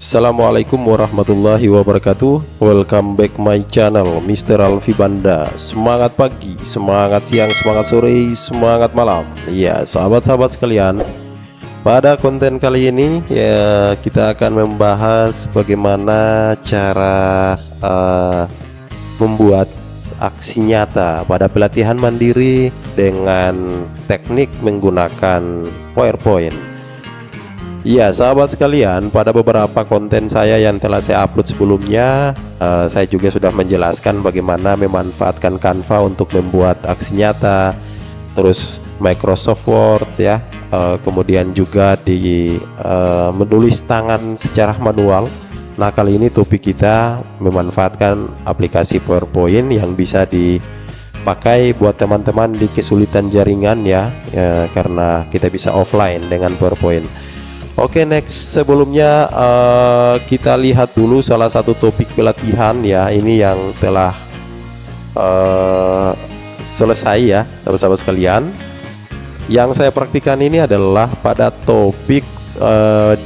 Assalamualaikum warahmatullahi wabarakatuh. Welcome back my channel Mr. Alfi Banda. Semangat pagi, semangat siang, semangat sore, semangat malam. Ya, sahabat-sahabat sekalian, pada konten kali ini ya kita akan membahas bagaimana cara membuat aksi nyata pada pelatihan mandiri dengan teknik menggunakan PowerPoint. Ya, sahabat sekalian, pada beberapa konten saya yang telah saya upload sebelumnya, saya juga sudah menjelaskan bagaimana memanfaatkan Canva untuk membuat aksi nyata, terus Microsoft Word ya, kemudian juga di menulis tangan secara manual. Nah, kali ini topik kita memanfaatkan aplikasi PowerPoint yang bisa dipakai buat teman-teman di kesulitan jaringan ya, karena kita bisa offline dengan PowerPoint. Oke, next, sebelumnya kita lihat dulu salah satu topik pelatihan ya, ini yang telah selesai ya sahabat-sahabat sekalian. Yang saya praktikan ini adalah pada topik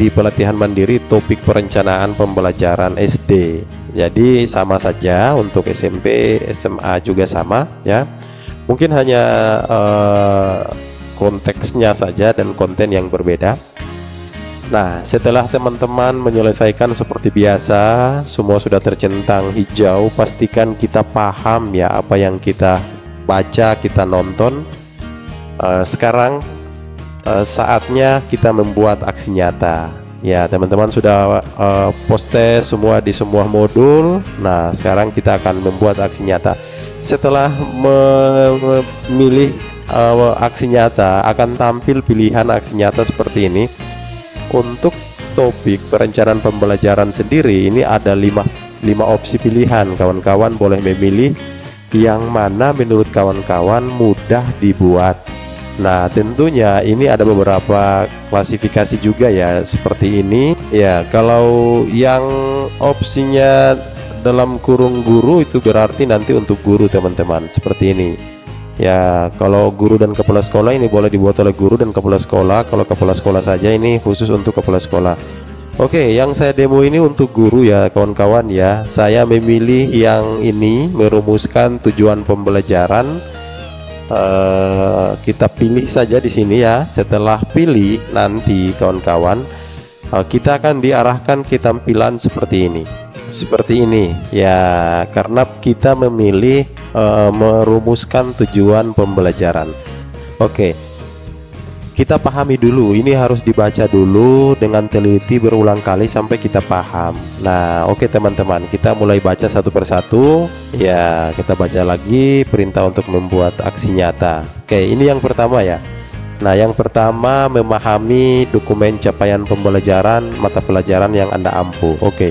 di pelatihan mandiri, topik perencanaan pembelajaran SD. Jadi sama saja untuk SMP, SMA juga sama ya, mungkin hanya konteksnya saja dan konten yang berbeda. Nah, setelah teman-teman menyelesaikan seperti biasa, semua sudah tercentang hijau, pastikan kita paham ya apa yang kita baca, kita nonton. Sekarang saatnya kita membuat aksi nyata. Ya, teman-teman sudah post semua di semua modul. Nah, sekarang kita akan membuat aksi nyata. Setelah memilih aksi nyata, akan tampil pilihan aksi nyata seperti ini. Untuk topik perencanaan pembelajaran sendiri ini ada 5 opsi pilihan. Kawan-kawan boleh memilih yang mana menurut kawan-kawan mudah dibuat. Nah, tentunya ini ada beberapa klasifikasi juga ya, seperti ini ya. Kalau yang opsinya dalam kurung guru itu berarti nanti untuk guru teman-teman, seperti ini ya. Kalau guru dan kepala sekolah ini boleh dibuat oleh guru dan kepala sekolah. Kalau kepala sekolah saja ini khusus untuk kepala sekolah. Oke, yang saya demo ini untuk guru ya kawan-kawan ya. Saya memilih yang ini, merumuskan tujuan pembelajaran. Kita pilih saja di sini ya. Setelah pilih nanti kawan-kawan, kita akan diarahkan ke tampilan seperti ini. Seperti ini ya, karena kita memilih merumuskan tujuan pembelajaran. Oke, kita pahami dulu, ini harus dibaca dulu dengan teliti berulang kali sampai kita paham. Nah, oke teman-teman, kita mulai baca satu persatu ya. Kita baca lagi perintah untuk membuat aksi nyata. Oke, ini yang pertama ya. Nah, yang pertama, memahami dokumen capaian pembelajaran mata pelajaran yang Anda ampu. Oke,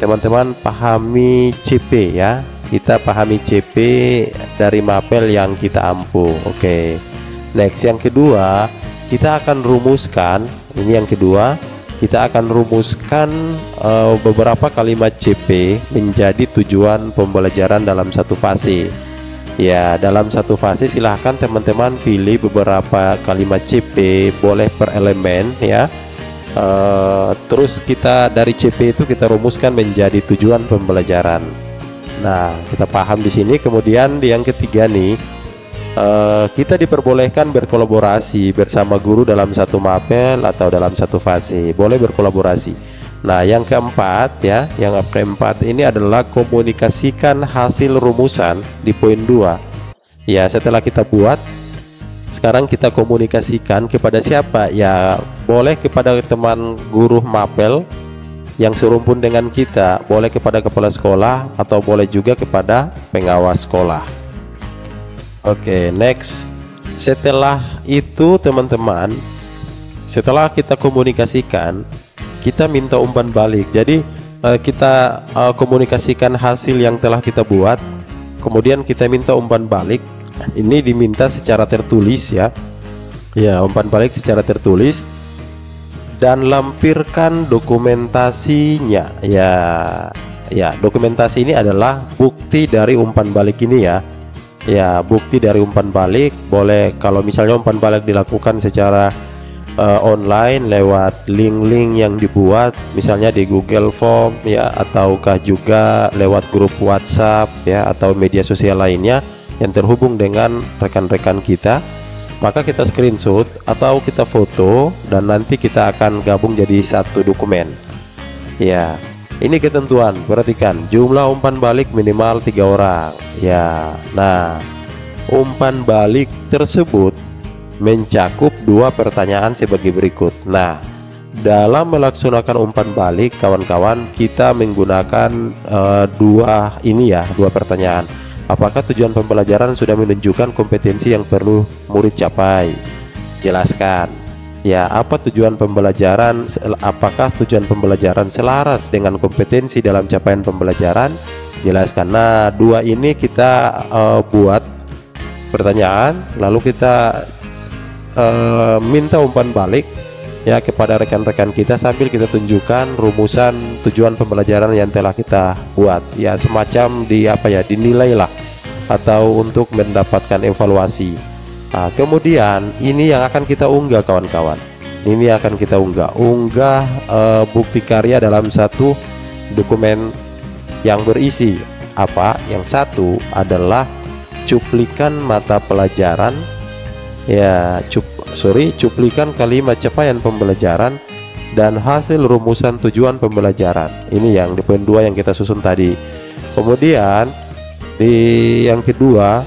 teman-teman pahami CP ya. Kita pahami CP dari mapel yang kita ampu. Oke. Next, yang kedua, kita akan rumuskan. Ini yang kedua, kita akan rumuskan beberapa kalimat CP menjadi tujuan pembelajaran dalam satu fase. Ya, dalam satu fase silahkan teman-teman pilih beberapa kalimat CP, boleh per elemen ya. Terus kita dari CP itu kita rumuskan menjadi tujuan pembelajaran. Nah, kita paham di sini. Kemudian di yang ketiga nih, kita diperbolehkan berkolaborasi bersama guru dalam satu mapel atau dalam satu fase. Boleh berkolaborasi. Nah, yang keempat ya, yang keempat ini adalah komunikasikan hasil rumusan di poin 2. Ya, setelah kita buat, sekarang kita komunikasikan kepada siapa? Ya, boleh kepada teman guru mapel yang serumpun dengan kita, boleh kepada kepala sekolah, atau boleh juga kepada pengawas sekolah. Oke, next. Setelah itu teman-teman, setelah kita komunikasikan, kita minta umpan balik. Jadi kita komunikasikan hasil yang telah kita buat, kemudian kita minta umpan balik. Ini diminta secara tertulis ya. Ya, umpan balik secara tertulis. Dan lampirkan dokumentasinya ya. Dokumentasi ini adalah bukti dari umpan balik ini ya. Ya, bukti dari umpan balik boleh kalau misalnya umpan balik dilakukan secara online lewat link-link yang dibuat misalnya di Google Form ya, ataukah juga lewat grup WhatsApp ya, atau media sosial lainnya yang terhubung dengan rekan-rekan kita, maka kita screenshot atau kita foto dan nanti kita akan gabung jadi satu dokumen ya. Ini ketentuan, perhatikan jumlah umpan balik minimal 3 orang ya. Nah, umpan balik tersebut mencakup 2 pertanyaan sebagai berikut. Nah, dalam melaksanakan umpan balik kawan-kawan, kita menggunakan dua pertanyaan. Apakah tujuan pembelajaran sudah menunjukkan kompetensi yang perlu murid capai? Jelaskan. Ya, apa tujuan pembelajaran? Apakah tujuan pembelajaran selaras dengan kompetensi dalam capaian pembelajaran? Jelaskan. Nah, 2 ini kita buat pertanyaan, lalu kita minta umpan balik ya kepada rekan-rekan kita sambil kita tunjukkan rumusan tujuan pembelajaran yang telah kita buat ya, semacam dinilai lah atau untuk mendapatkan evaluasi. Nah, kemudian ini yang akan kita unggah kawan-kawan, ini akan kita unggah bukti karya dalam satu dokumen yang berisi apa? Yang satu adalah cuplikan mata pelajaran ya, cuplikan kalimat capaian pembelajaran dan hasil rumusan tujuan pembelajaran. Ini yang di poin 2 yang kita susun tadi. Kemudian di yang kedua,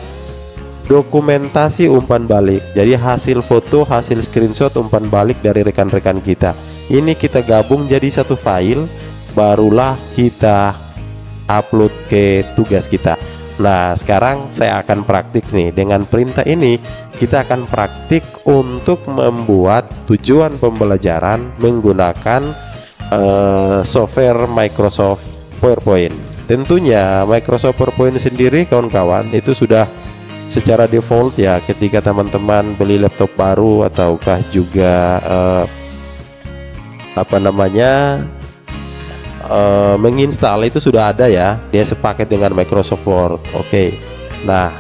dokumentasi umpan balik. Jadi hasil foto, hasil screenshot umpan balik dari rekan-rekan kita. Ini kita gabung jadi satu file, barulah kita upload ke tugas kita. Nah, sekarang saya akan praktik nih. Dengan perintah ini kita akan praktik untuk membuat tujuan pembelajaran menggunakan software Microsoft PowerPoint. Tentunya Microsoft PowerPoint sendiri kawan-kawan itu sudah secara default ya, ketika teman-teman beli laptop baru ataukah juga menginstal itu sudah ada ya, dia sepaket dengan Microsoft Word. Oke. Nah,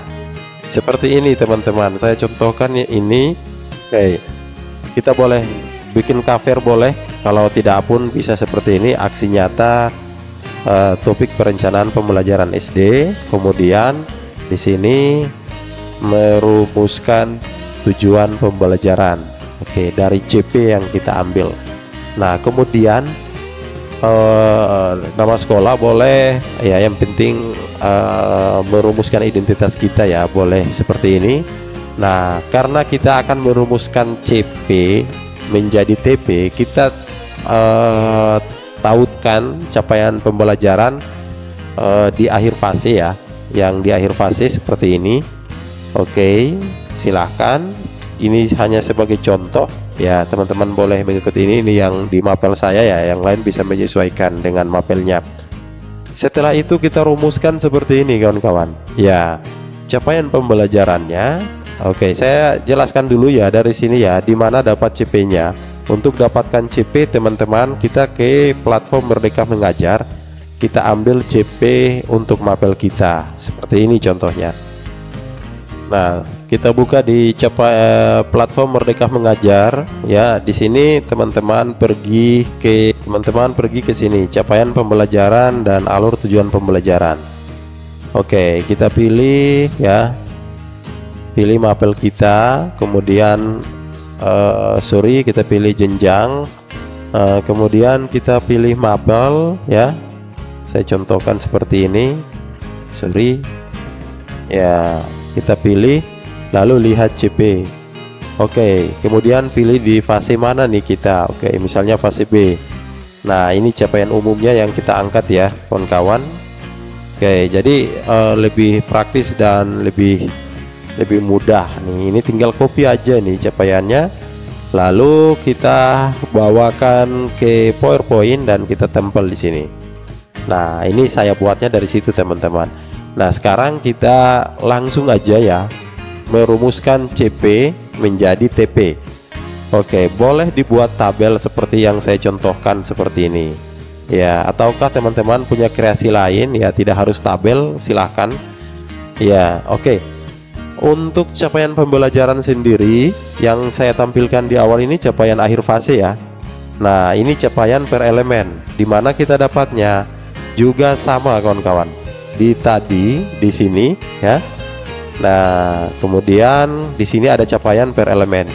seperti ini teman-teman, saya contohkan ini. Oke, kita boleh bikin cover, boleh, kalau tidak pun bisa seperti ini, aksi nyata topik perencanaan pembelajaran SD. Kemudian di sini merumuskan tujuan pembelajaran. Oke, dari CP yang kita ambil. Nah, kemudian nama sekolah boleh ya, yang penting merumuskan identitas kita ya, boleh seperti ini. Nah, karena kita akan merumuskan CP menjadi TP, kita tautkan capaian pembelajaran di akhir fase ya, yang di akhir fase seperti ini. Oke, silahkan, ini hanya sebagai contoh ya, teman-teman boleh mengikuti ini yang di mapel saya ya, yang lain bisa menyesuaikan dengan mapelnya. Setelah itu kita rumuskan seperti ini kawan-kawan ya, capaian pembelajarannya. Oke, saya jelaskan dulu ya dari sini ya, di mana dapat CP-nya. Untuk dapatkan CP teman-teman, kita ke platform Merdeka Mengajar, kita ambil CP untuk mapel kita seperti ini contohnya. Nah, kita buka di platform Merdeka Mengajar ya. Di sini teman-teman pergi ke sini, capaian pembelajaran dan alur tujuan pembelajaran. Oke, kita pilih ya, pilih mapel kita, kemudian kita pilih jenjang, kemudian kita pilih mapel ya. Saya contohkan seperti ini, ya. Kita pilih, lalu lihat CP. Oke, kemudian pilih di fase mana nih kita. Oke, misalnya fase B. Nah, ini capaian umumnya yang kita angkat ya kawan-kawan. Oke, jadi lebih praktis dan lebih mudah nih. Ini tinggal copy aja nih capaiannya, lalu kita bawakan ke PowerPoint dan kita tempel di sini. Nah, ini saya buatnya dari situ teman-teman. Nah, sekarang kita langsung aja ya merumuskan CP menjadi TP. Oke, boleh dibuat tabel seperti yang saya contohkan seperti ini ya, ataukah teman-teman punya kreasi lain ya, tidak harus tabel, silahkan ya. Oke, untuk capaian pembelajaran sendiri yang saya tampilkan di awal ini capaian akhir fase ya. Nah, ini capaian per elemen, dimana kita dapatnya juga sama kawan-kawan. Di sini ya. Nah, kemudian di sini ada capaian per elemen.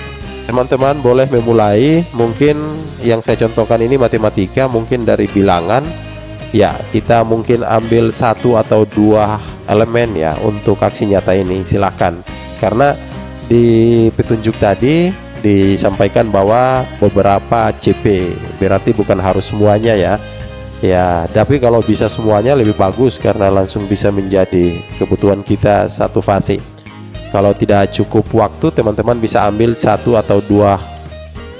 Teman-teman boleh memulai, mungkin yang saya contohkan ini matematika, mungkin dari bilangan. Ya, kita mungkin ambil 1 atau 2 elemen ya untuk aksi nyata ini, silahkan. Karena di petunjuk tadi disampaikan bahwa beberapa CP, berarti bukan harus semuanya ya. Ya, tapi kalau bisa semuanya lebih bagus karena langsung bisa menjadi kebutuhan kita satu fase. Kalau tidak cukup waktu, teman-teman bisa ambil 1 atau 2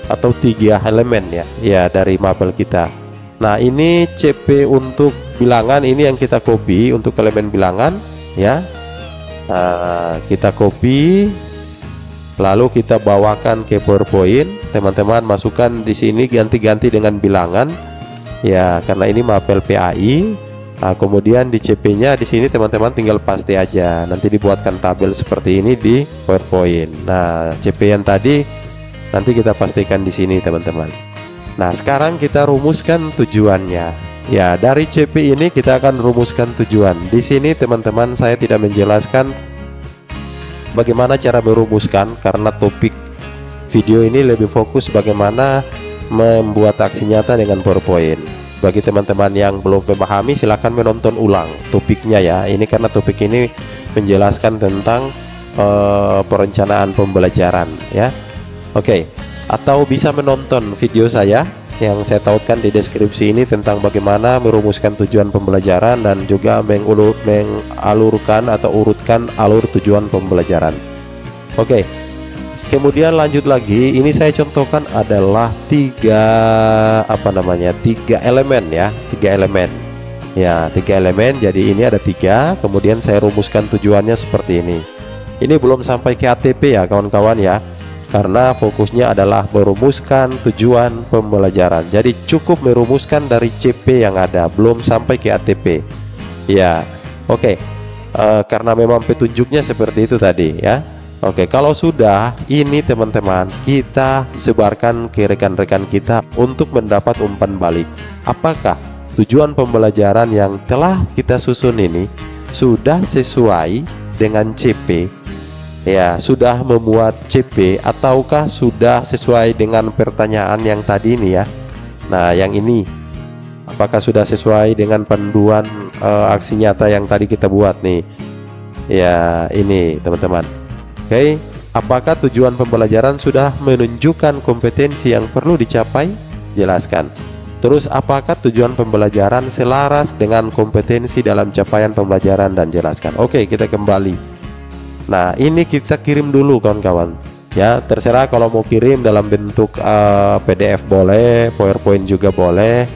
atau 3 elemen ya, ya dari mapel kita. Nah, ini CP untuk bilangan, ini yang kita copy untuk elemen bilangan ya. Nah, kita copy lalu kita bawakan ke PowerPoint. Teman-teman masukkan di sini ganti-ganti dengan bilangan ya, karena ini mapel PAI. Nah, kemudian di CP-nya di sini teman-teman tinggal paste aja. Nanti dibuatkan tabel seperti ini di PowerPoint. Nah, CP yang tadi nanti kita pastikan di sini teman-teman. Nah, sekarang kita rumuskan tujuannya. Ya, dari CP ini kita akan rumuskan tujuan. Di sini teman-teman saya tidak menjelaskan bagaimana cara merumuskan karena topik video ini lebih fokus bagaimana membuat aksi nyata dengan PowerPoint. Bagi teman-teman yang belum memahami, silahkan menonton ulang topiknya ya. Ini karena topik ini menjelaskan tentang perencanaan pembelajaran ya. Oke, atau bisa menonton video saya yang saya tautkan di deskripsi ini tentang bagaimana merumuskan tujuan pembelajaran dan juga mengalurkan atau urutkan alur tujuan pembelajaran. Oke, kemudian lanjut lagi. Ini saya contohkan adalah tiga elemen ya, 3 elemen ya, 3 elemen. Jadi ini ada 3, kemudian saya rumuskan tujuannya seperti ini. Ini belum sampai ke ATP ya kawan-kawan ya, karena fokusnya adalah merumuskan tujuan pembelajaran. Jadi cukup merumuskan dari CP yang ada, belum sampai ke ATP ya. Oke, karena memang petunjuknya seperti itu tadi ya. Oke, kalau sudah ini teman-teman, kita sebarkan ke rekan-rekan kita untuk mendapat umpan balik. Apakah tujuan pembelajaran yang telah kita susun ini sudah sesuai dengan CP? Ya, sudah memuat CP ataukah sudah sesuai dengan pertanyaan yang tadi ini ya. Nah, yang ini apakah sudah sesuai dengan panduan aksi nyata yang tadi kita buat nih? Ya, ini teman-teman. Oke, apakah tujuan pembelajaran sudah menunjukkan kompetensi yang perlu dicapai? Jelaskan. Terus apakah tujuan pembelajaran selaras dengan kompetensi dalam capaian pembelajaran, dan jelaskan. Oke, kita kembali. Nah, ini kita kirim dulu kawan-kawan ya. Terserah kalau mau kirim dalam bentuk PDF boleh, PowerPoint juga boleh,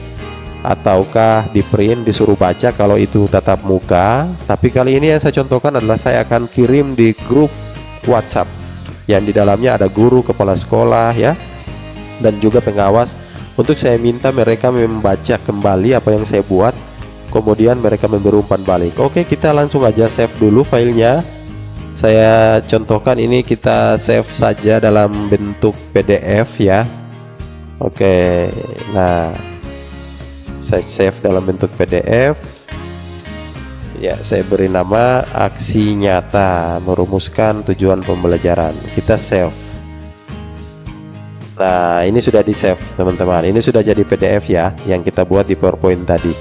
ataukah di print disuruh baca kalau itu tatap muka. Tapi kali ini yang saya contohkan adalah saya akan kirim di grup WhatsApp yang di dalamnya ada guru, kepala sekolah ya, dan juga pengawas, untuk saya minta mereka membaca kembali apa yang saya buat, kemudian mereka memberi umpan balik. Oke, kita langsung aja save dulu filenya. Saya contohkan ini, kita save saja dalam bentuk PDF ya. Oke, nah saya save dalam bentuk PDF ya. Saya beri nama aksi nyata merumuskan tujuan pembelajaran. Kita save. Nah, ini sudah di save teman-teman. Ini sudah jadi PDF ya yang kita buat di PowerPoint tadi.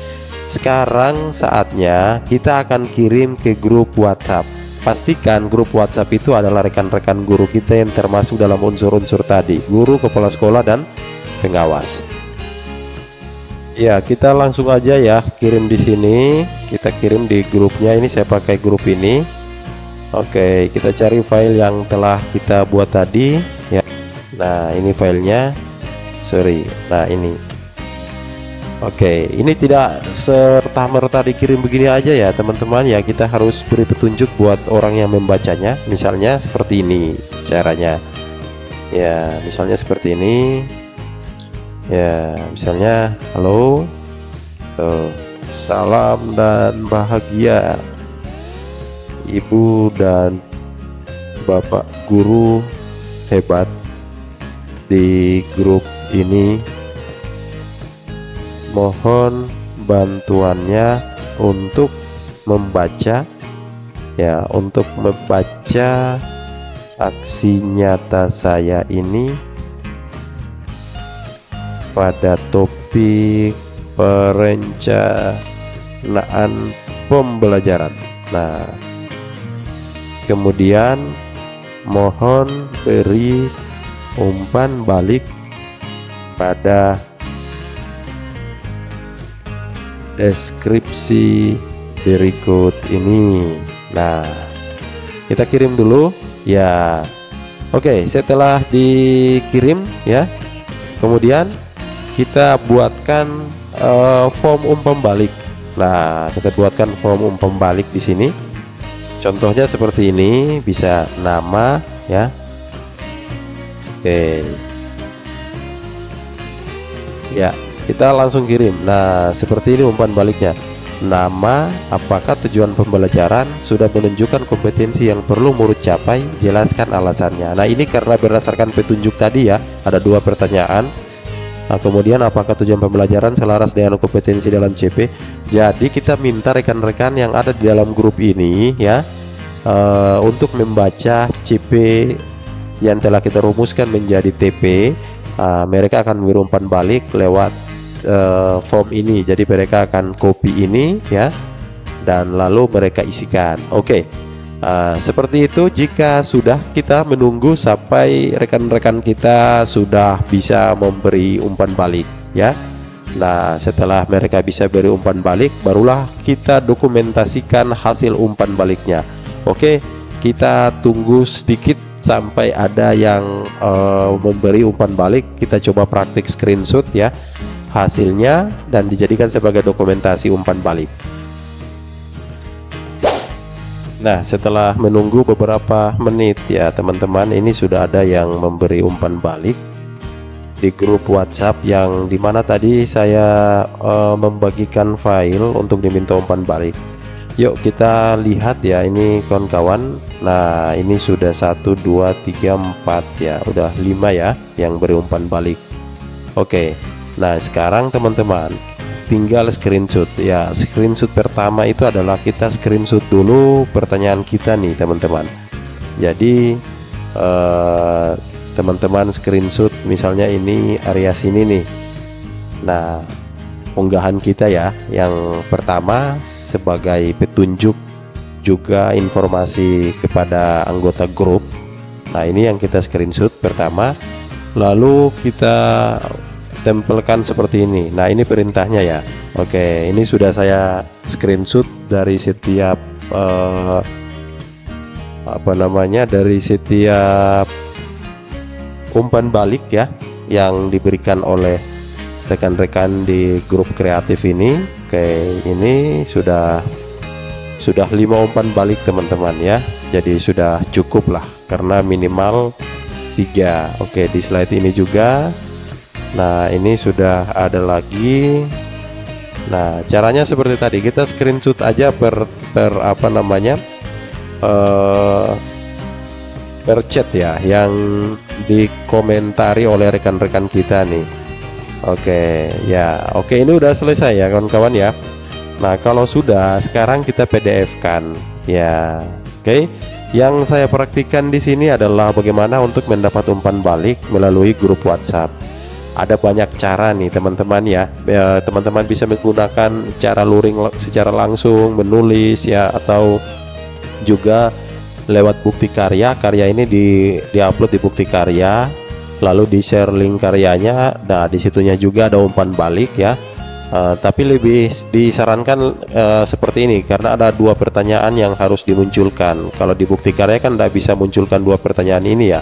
Sekarang saatnya kita akan kirim ke grup WhatsApp. Pastikan grup WhatsApp itu adalah rekan-rekan guru kita yang termasuk dalam unsur-unsur tadi, guru, kepala sekolah, dan pengawas. Ya, kita langsung aja ya kirim di sini. Kita kirim di grupnya. Ini saya pakai grup ini. Oke, kita cari file yang telah kita buat tadi ya. Nah, ini filenya. Sorry. Nah, ini. Oke, ini tidak serta-merta dikirim begini aja ya teman-teman ya. Kita harus beri petunjuk buat orang yang membacanya. Misalnya seperti ini caranya. Ya, misalnya seperti ini. Ya, misalnya halo, tuh, salam dan bahagia Ibu dan Bapak guru hebat di grup ini, mohon bantuannya untuk membaca ya, untuk membaca aksi nyata saya ini pada topik perencanaan pembelajaran. Nah, kemudian mohon beri umpan balik pada deskripsi berikut ini. Nah, kita kirim dulu ya. Oke, setelah dikirim ya, kemudian kita buatkan form umpan balik. Nah, kita buatkan form umpan balik di sini. Contohnya seperti ini, bisa nama ya. Oke. Ya, kita langsung kirim. Nah, seperti ini umpan baliknya. Nama, apakah tujuan pembelajaran, sudah menunjukkan kompetensi yang perlu murid capai, jelaskan alasannya. Nah, ini karena berdasarkan petunjuk tadi ya, ada 2 pertanyaan. Nah, kemudian apakah tujuan pembelajaran selaras dengan kompetensi dalam CP. Jadi kita minta rekan-rekan yang ada di dalam grup ini ya, untuk membaca CP yang telah kita rumuskan menjadi TP. Mereka akan memberi umpan balik lewat form ini. Jadi mereka akan copy ini ya, dan lalu mereka isikan. Oke. Seperti itu. Jika sudah, kita menunggu sampai rekan-rekan kita sudah bisa memberi umpan balik ya. Nah, setelah mereka bisa beri umpan balik, barulah kita dokumentasikan hasil umpan baliknya. Oke, kita tunggu sedikit sampai ada yang memberi umpan balik. Kita coba praktik screenshot ya hasilnya dan dijadikan sebagai dokumentasi umpan balik. Nah, setelah menunggu beberapa menit ya teman-teman, ini sudah ada yang memberi umpan balik di grup WhatsApp yang dimana tadi saya membagikan file untuk diminta umpan balik. Yuk kita lihat ya, ini kawan-kawan. Nah, ini sudah 1, 2, 3, 4 ya, udah 5 ya yang beri umpan balik. Oke, nah sekarang teman-teman tinggal screenshot ya. Screenshot pertama itu adalah kita screenshot dulu pertanyaan kita nih teman-teman. Jadi teman-teman screenshot misalnya ini area sini nih. Nah, unggahan kita ya yang pertama sebagai petunjuk juga informasi kepada anggota grup. Nah, ini yang kita screenshot pertama, lalu kita tempelkan seperti ini. Nah, ini perintahnya ya. Oke, ini sudah saya screenshot dari setiap dari setiap umpan balik ya yang diberikan oleh rekan-rekan di grup kreatif ini. Oke, ini sudah 5 umpan balik teman-teman ya. Jadi sudah cukup lah karena minimal 3. Oke, di slide ini juga. Nah, ini sudah ada lagi. Nah, caranya seperti tadi, kita screenshot aja per chat ya yang dikomentari oleh rekan-rekan kita nih. Oke ya, oke, ini udah selesai ya kawan-kawan ya. Nah, kalau sudah, sekarang kita PDF kan ya. Oke, yang saya praktikkan di sini adalah bagaimana untuk mendapat umpan balik melalui grup WhatsApp. Ada banyak cara nih teman-teman ya. Teman-teman bisa menggunakan cara luring secara langsung, menulis ya, atau juga lewat bukti karya. Karya ini diupload di bukti karya, lalu di share link karyanya. Nah, disitunya juga ada umpan balik ya. Tapi lebih disarankan seperti ini karena ada 2 pertanyaan yang harus dimunculkan. Kalau di bukti karya kan tidak bisa munculkan 2 pertanyaan ini ya.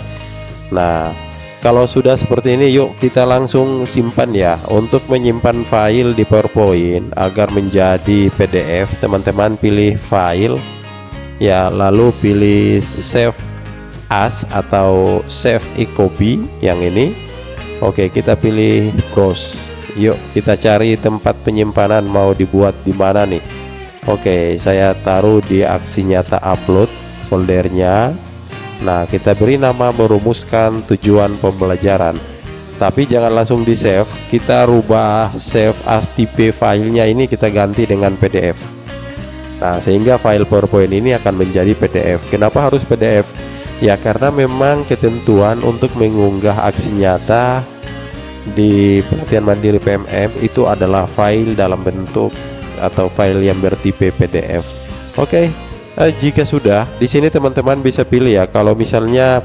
Nah, kalau sudah seperti ini, yuk kita langsung simpan ya. Untuk menyimpan file di PowerPoint agar menjadi PDF, teman-teman pilih file ya, lalu pilih save as atau save e-copy yang ini. Oke, kita pilih browse. Yuk kita cari tempat penyimpanan mau dibuat di mana nih. Oke, saya taruh di aksi nyata upload foldernya. Nah, kita beri nama merumuskan tujuan pembelajaran. Tapi jangan langsung di save, kita rubah save as tipe filenya ini kita ganti dengan PDF. Nah, sehingga file PowerPoint ini akan menjadi PDF. Kenapa harus PDF? Ya karena memang ketentuan untuk mengunggah aksi nyata di pelatihan mandiri PMM itu adalah file dalam bentuk atau file yang bertipe PDF. Oke. Jika sudah, di sini teman-teman bisa pilih ya. Kalau misalnya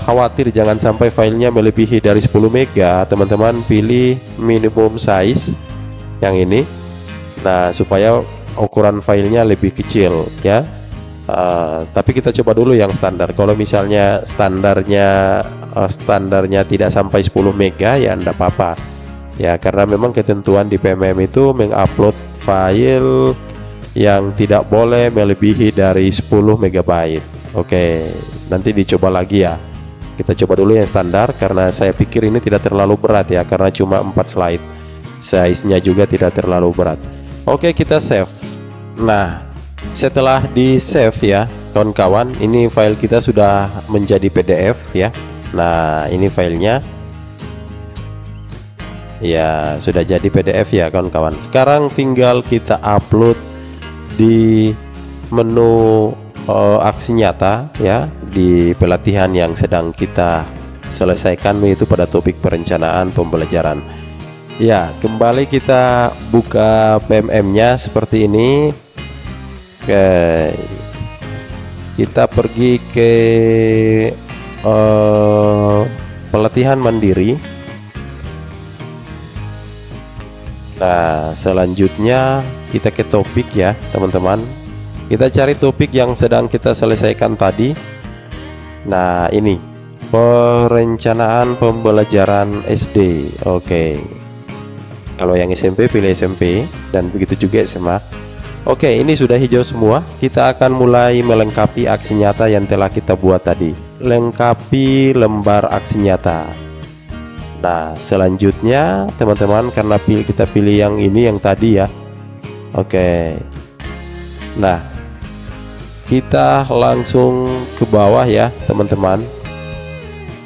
khawatir jangan sampai filenya melebihi dari 10 mega, teman-teman pilih minimum size yang ini. Nah, supaya ukuran filenya lebih kecil ya. Tapi kita coba dulu yang standar. Kalau misalnya standarnya tidak sampai 10 mega ya enggak apa-apa. Ya, karena memang ketentuan di PMM itu mengupload file yang tidak boleh melebihi dari 10 MB. Oke, nanti dicoba lagi ya. Kita coba dulu yang standar karena saya pikir ini tidak terlalu berat ya, karena cuma 4 slide. Size-nya juga tidak terlalu berat. Oke, kita save. Nah, setelah di save ya kawan-kawan, ini file kita sudah menjadi PDF ya. Nah, ini filenya ya sudah jadi PDF ya kawan-kawan. Sekarang tinggal kita upload di menu aksi nyata ya, di pelatihan yang sedang kita selesaikan, yaitu pada topik perencanaan pembelajaran. Ya, kembali kita buka PMM-nya seperti ini. Oke, kita pergi ke pelatihan mandiri. Nah, selanjutnya kita ke topik ya teman-teman. Kita cari topik yang sedang kita selesaikan tadi. Nah, ini perencanaan pembelajaran SD. Oke. Kalau yang SMP pilih SMP, dan begitu juga SMA. Oke, ini sudah hijau semua. Kita akan mulai melengkapi aksi nyata yang telah kita buat tadi. Lengkapi lembar aksi nyata. Nah, selanjutnya teman-teman, karena kita pilih yang ini yang tadi ya. Oke. Nah, kita langsung ke bawah ya teman-teman.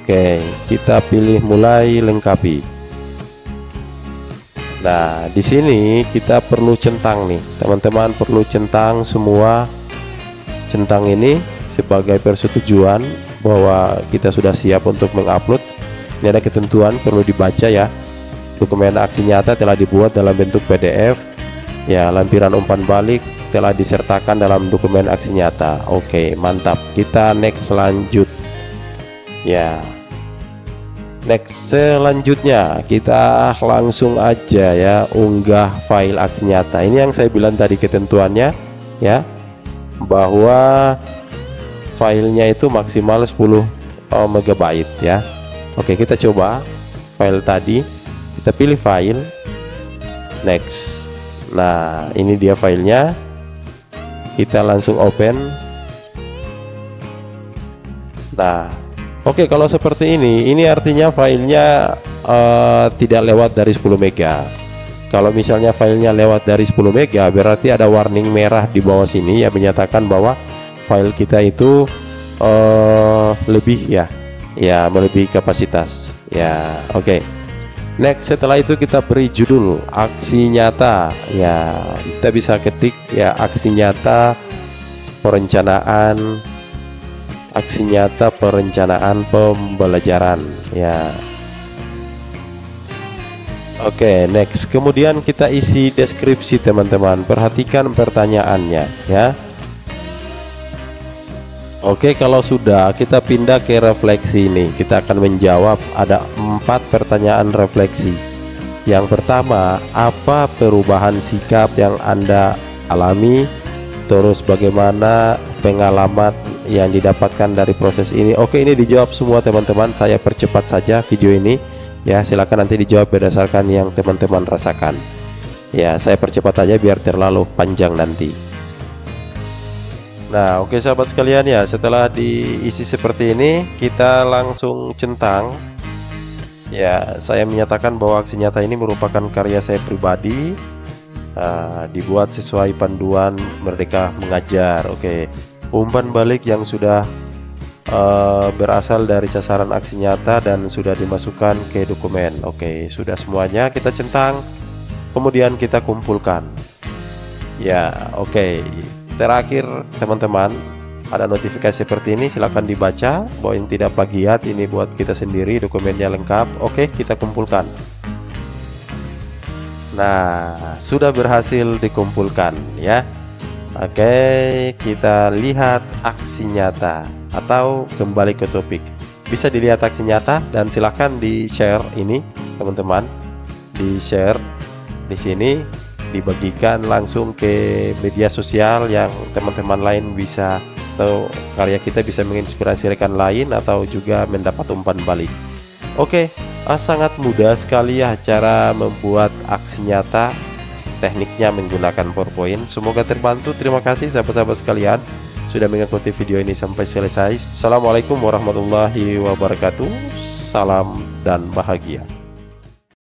Oke, kita pilih mulai lengkapi. Nah, di sini kita perlu centang nih teman-teman, perlu centang semua. Centang ini sebagai persetujuan bahwa kita sudah siap untuk mengupload. Ini ada ketentuan perlu dibaca ya. Dokumen aksi nyata telah dibuat dalam bentuk PDF. Ya, lampiran umpan balik telah disertakan dalam dokumen aksi nyata. Oke, mantap. Kita next lanjut. Ya. Next selanjutnya kita langsung aja ya unggah file aksi nyata. Ini yang saya bilang tadi ketentuannya ya, bahwa filenya itu maksimal 10 MB ya. Oke, kita coba file tadi. Kita pilih file, next. Nah, ini dia filenya. Kita langsung open. Nah, oke, kalau seperti ini artinya filenya tidak lewat dari 10 mega. Kalau misalnya filenya lewat dari 10 mega, berarti ada warning merah di bawah sini yang menyatakan bahwa file kita itu lebih ya melebihi kapasitas ya. Oke. Next, setelah itu kita beri judul aksi nyata ya. Kita bisa ketik ya, aksi nyata perencanaan pembelajaran ya. Oke, next. Kemudian kita isi deskripsi teman-teman. Perhatikan pertanyaannya ya. Oke, kalau sudah, kita pindah ke refleksi ini. Kita akan menjawab ada 4 pertanyaan refleksi. Yang pertama, apa perubahan sikap yang Anda alami? Terus bagaimana pengalaman yang didapatkan dari proses ini? Oke, ini dijawab semua teman-teman. Saya percepat saja video ini ya. Silakan nanti dijawab berdasarkan yang teman-teman rasakan. Ya, saya percepat aja biar terlalu panjang nanti. Nah, oke sahabat sekalian ya, setelah diisi seperti ini, kita langsung centang. Ya, saya menyatakan bahwa aksi nyata ini merupakan karya saya pribadi, dibuat sesuai panduan Merdeka Mengajar. Oke, umpan balik yang sudah berasal dari sasaran aksi nyata dan sudah dimasukkan ke dokumen. Oke, sudah semuanya kita centang, kemudian kita kumpulkan. Ya, oke. Terakhir teman-teman, ada notifikasi seperti ini, silahkan dibaca bahwa yang tidak plagiat ini buat kita sendiri, dokumennya lengkap. Oke, kita kumpulkan. Nah, sudah berhasil dikumpulkan ya. Oke, kita lihat aksi nyata atau kembali ke topik. Bisa dilihat aksi nyata dan silahkan di-share ini teman-teman. Di-share di sini, dibagikan langsung ke media sosial yang teman-teman lain bisa, atau karya kita bisa menginspirasi rekan lain atau juga mendapat umpan balik. Oke, sangat mudah sekali ya cara membuat aksi nyata. Tekniknya menggunakan PowerPoint. Semoga terbantu. Terima kasih sahabat-sahabat sekalian sudah mengikuti video ini sampai selesai. Assalamualaikum warahmatullahi wabarakatuh. Salam dan bahagia.